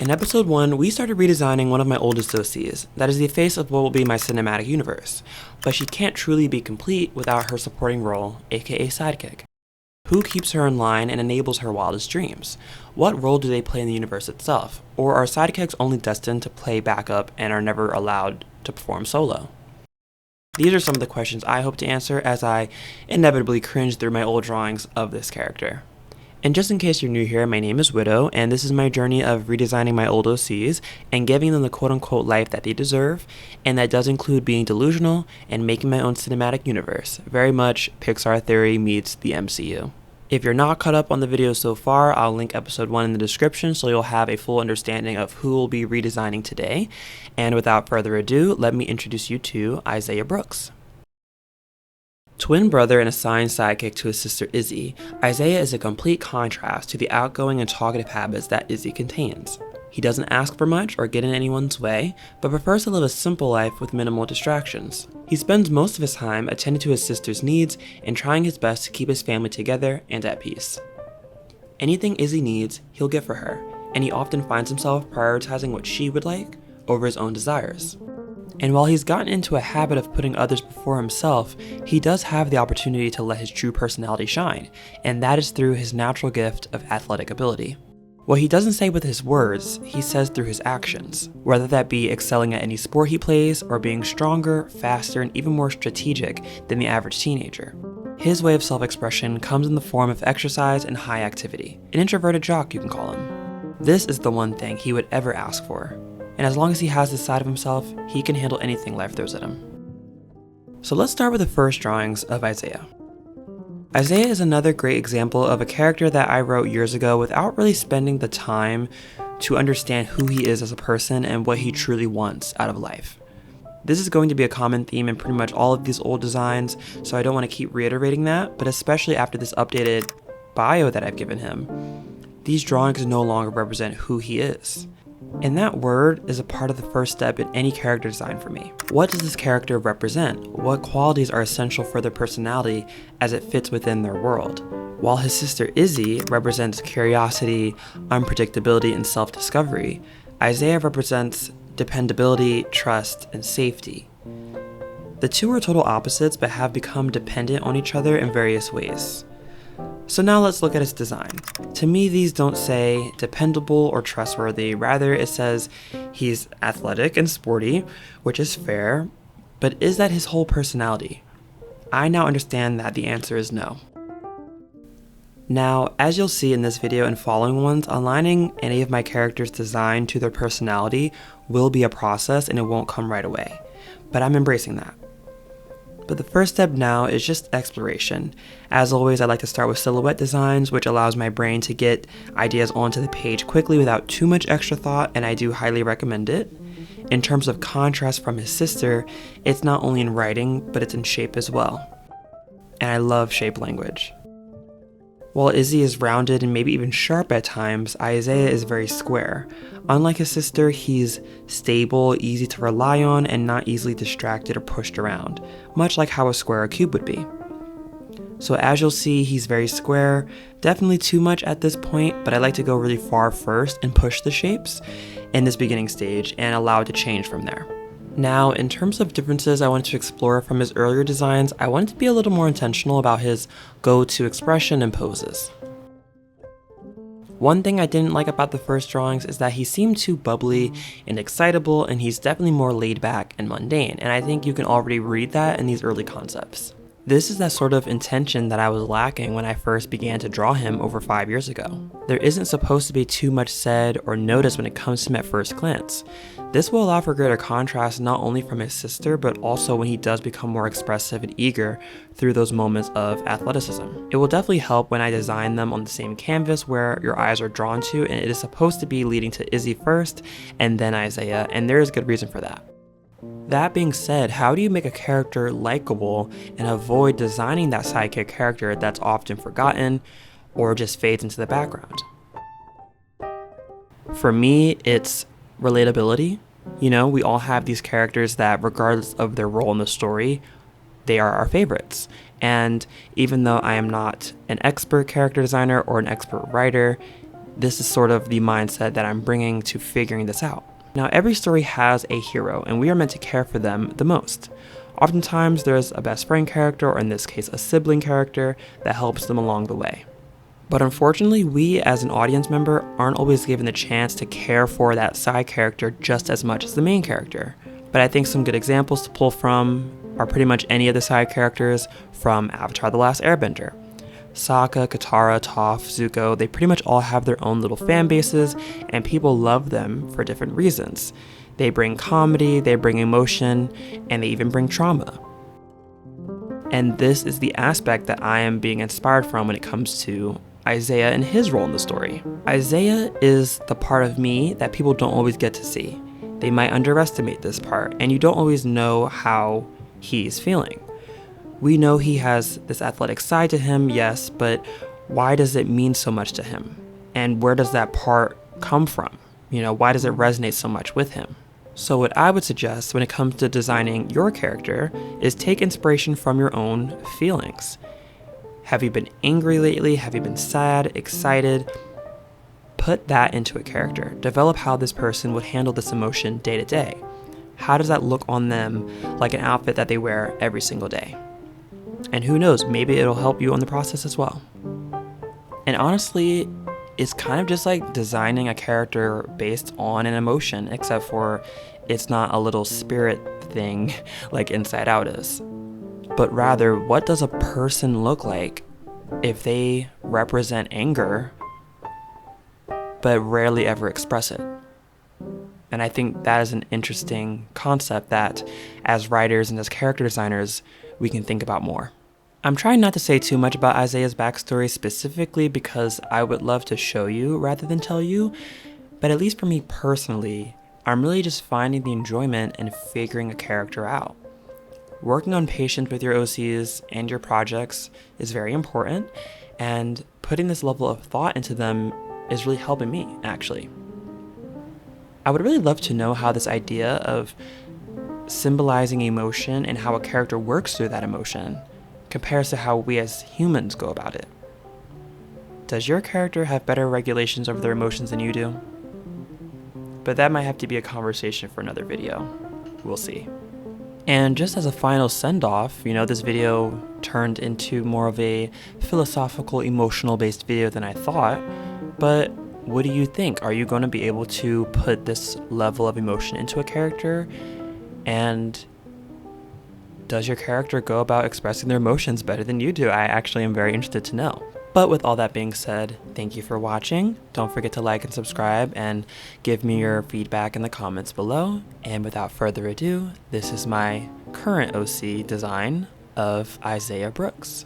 In episode 1, we started redesigning one of my oldest OCs, that is the face of what will be my cinematic universe, but she can't truly be complete without her supporting role, aka sidekick. Who keeps her in line and enables her wildest dreams? What role do they play in the universe itself? Or are sidekicks only destined to play backup and are never allowed to perform solo? These are some of the questions I hope to answer as I inevitably cringe through my old drawings of this character. And just in case you're new here, my name is Widow, and this is my journey of redesigning my old OCs and giving them the quote-unquote life that they deserve, and that does include being delusional and making my own cinematic universe. Very much Pixar theory meets the MCU. If you're not caught up on the video so far, I'll link episode 1 in the description so you'll have a full understanding of who we'll be redesigning today. And without further ado, let me introduce you to Isaiah Brooks. Twin brother and assigned sidekick to his sister Izzy, Isaiah is a complete contrast to the outgoing and talkative habits that Izzy contains. He doesn't ask for much or get in anyone's way, but prefers to live a simple life with minimal distractions. He spends most of his time attending to his sister's needs and trying his best to keep his family together and at peace. Anything Izzy needs, he'll get for her, and he often finds himself prioritizing what she would like over his own desires. And while he's gotten into a habit of putting others before himself, he does have the opportunity to let his true personality shine, and that is through his natural gift of athletic ability. What he doesn't say with his words, he says through his actions, whether that be excelling at any sport he plays or being stronger, faster, and even more strategic than the average teenager. His way of self-expression comes in the form of exercise and high activity. An introverted jock, you can call him. This is the one thing he would ever ask for. And as long as he has this side of himself, he can handle anything life throws at him. So let's start with the first drawings of Isaiah. Isaiah is another great example of a character that I wrote years ago without really spending the time to understand who he is as a person and what he truly wants out of life. This is going to be a common theme in pretty much all of these old designs, so I don't want to keep reiterating that, but especially after this updated bio that I've given him, these drawings no longer represent who he is. And that word is a part of the first step in any character design for me. What does this character represent? What qualities are essential for their personality as it fits within their world? While his sister Izzy represents curiosity, unpredictability, and self-discovery, Isaiah represents dependability, trust, and safety. The two are total opposites but have become dependent on each other in various ways. So now let's look at his design. To me, these don't say dependable or trustworthy, rather it says he's athletic and sporty, which is fair, but is that his whole personality? I now understand that the answer is no. Now, as you'll see in this video and following ones, aligning any of my characters' design to their personality will be a process and it won't come right away, but I'm embracing that. But the first step now is just exploration. As always, I like to start with silhouette designs, which allows my brain to get ideas onto the page quickly without too much extra thought, and I do highly recommend it. In terms of contrast from his sister, it's not only in writing, but it's in shape as well. And I love shape language. While Izzy is rounded and maybe even sharp at times, Isaiah is very square. Unlike his sister, he's stable, easy to rely on, and not easily distracted or pushed around, much like how a square or cube would be. So as you'll see, he's very square, definitely too much at this point, but I like to go really far first and push the shapes in this beginning stage and allow it to change from there. Now, in terms of differences I wanted to explore from his earlier designs, I wanted to be a little more intentional about his go-to expression and poses. One thing I didn't like about the first drawings is that he seemed too bubbly and excitable, and he's definitely more laid back and mundane, and I think you can already read that in these early concepts. This is that sort of intention that I was lacking when I first began to draw him over 5 years ago. There isn't supposed to be too much said or noticed when it comes to him at first glance. This will allow for greater contrast not only from his sister, but also when he does become more expressive and eager through those moments of athleticism. It will definitely help when I design them on the same canvas where your eyes are drawn to, and it is supposed to be leading to Izzy first and then Isaiah, and there is good reason for that. That being said, how do you make a character likable and avoid designing that sidekick character that's often forgotten or just fades into the background? For me, it's relatability. You know, we all have these characters that, regardless of their role in the story, they are our favorites. And even though I am not an expert character designer or an expert writer, This is sort of the mindset that I'm bringing to figuring this out. Now, every story has a hero, and we are meant to care for them the most. Oftentimes, there's a best friend character, or in this case, a sibling character, that helps them along the way. But unfortunately, we as an audience member aren't always given the chance to care for that side character just as much as the main character. But I think some good examples to pull from are pretty much any of the side characters from Avatar: The Last Airbender. Sokka, Katara, Toph, Zuko, they pretty much all have their own little fan bases, and people love them for different reasons. They bring comedy, they bring emotion, and they even bring trauma. And this is the aspect that I am being inspired from when it comes to Isaiah and his role in the story. Isaiah is the part of me that people don't always get to see. They might underestimate this part, and you don't always know how he's feeling. We know he has this athletic side to him, yes, but why does it mean so much to him? And where does that part come from? Why does it resonate so much with him? So what I would suggest when it comes to designing your character is take inspiration from your own feelings. Have you been angry lately? Have you been sad, excited? Put that into a character. Develop how this person would handle this emotion day to day. How does that look on them like an outfit that they wear every single day? And who knows, maybe it'll help you on the process as well. And honestly, it's kind of just like designing a character based on an emotion, except for it's not a little spirit thing like Inside Out is. But rather, what does a person look like if they represent anger, but rarely ever express it? And I think that is an interesting concept that, as writers and as character designers, we can think about more. I'm trying not to say too much about Isaiah's backstory specifically because I would love to show you rather than tell you, but at least for me personally, I'm really just finding the enjoyment in figuring a character out. Working on patience with your OCs and your projects is very important, and putting this level of thought into them is really helping me, actually. I would really love to know how this idea of symbolizing emotion and how a character works through that emotion compares to how we as humans go about it. Does your character have better regulations over their emotions than you do? But that might have to be a conversation for another video. We'll see. And just as a final send-off, this video turned into more of a philosophical, emotional-based video than I thought, but what do you think? Are you going to be able to put this level of emotion into a character? And does your character go about expressing their emotions better than you do? I actually am very interested to know. But with all that being said, thank you for watching. Don't forget to like and subscribe and give me your feedback in the comments below. And without further ado, this is my current OC design of Isaiah Brooks.